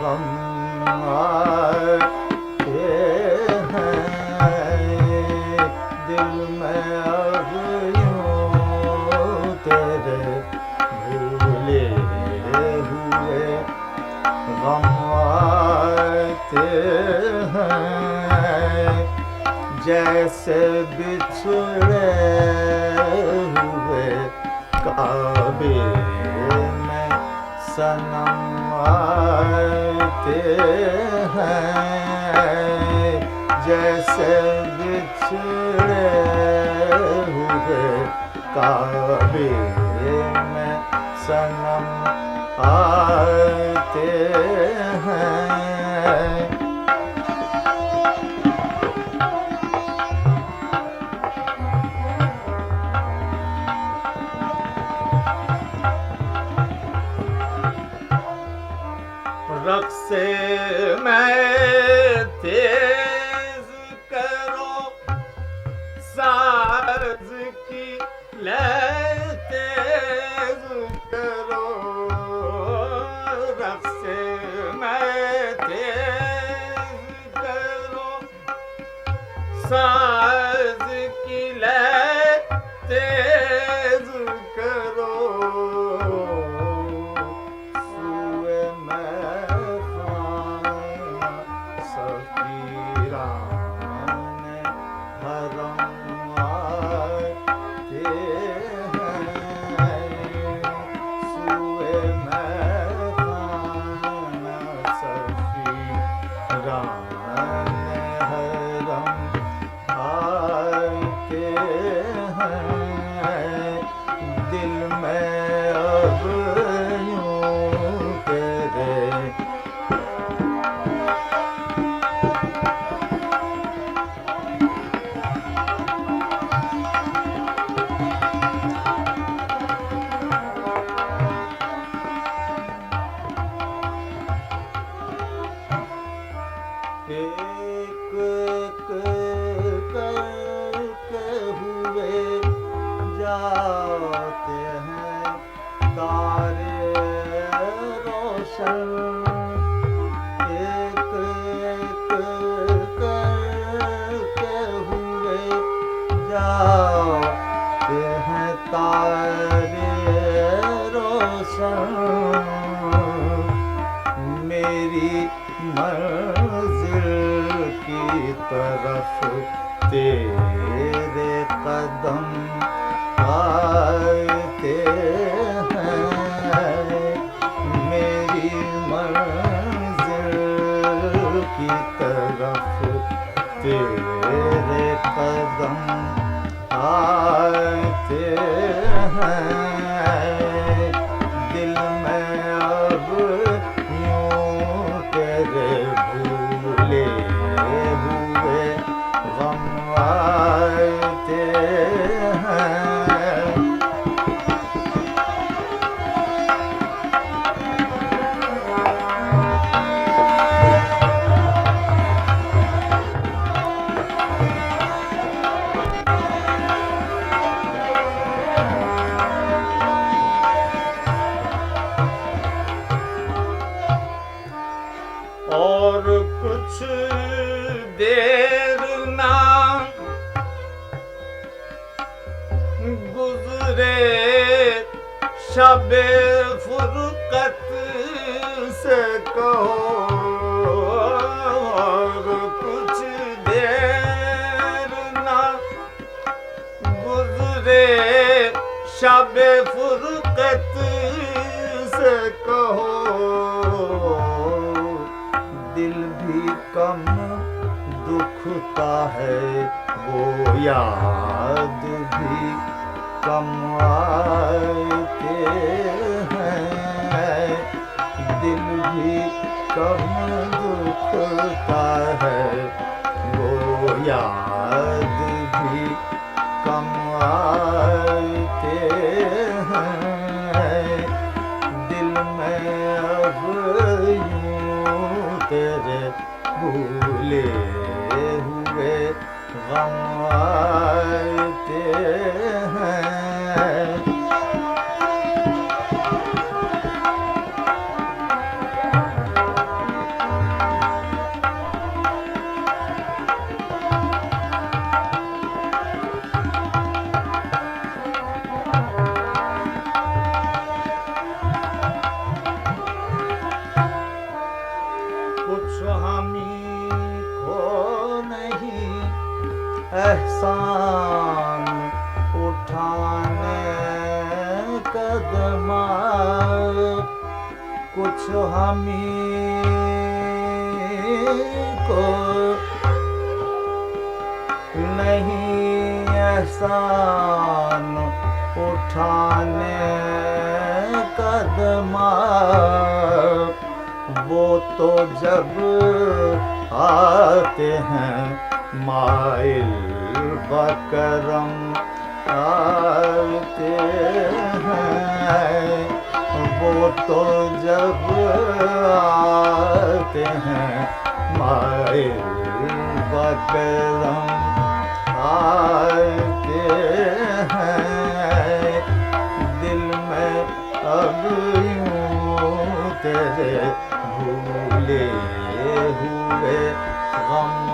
गम आते हैं दिल में अब यूं तेरे भूले हुए गम आते हैं जैसे बिछड़े हुए काबे में सनम आते हैं जैसे बिछड़े हुए काबे में सनम आते हैं रक़्से में तेज करो साज की लय तेज करो रक़्से में तेज करो साज की लय तेज करो एक एक करके हुए जाते हैं तारे रोशन एक एक करके हुए जाते हैं तारे रोशन मेरी मंजिल की तरफ तेरे कदम आते हैं मेरी मंजिल की तरफ तेरे कदम आते हैं दिल में अब भूले हुए गम आते हैं और कुछ देर ना गुजरे शबे फुरकत से कहो और कुछ देर ना गुजरे शबे फुरकत से कहो दिल भी कम दुखता है वो याद भी कम आते हैं दिल भी कम दुखता है वो याद भी कम आते हैं दिल में अब यूं तेरे भूले हुए गम आते हैं एहसान उठाने कदम कुछ हमी को नहीं एहसान उठाने कदम वो तो जब आते हैं माइल बकरम आते हैं वो तो जब आते हैं माइल बकरम आते हैं दिल में अब यूं तेरे भूले हुए गम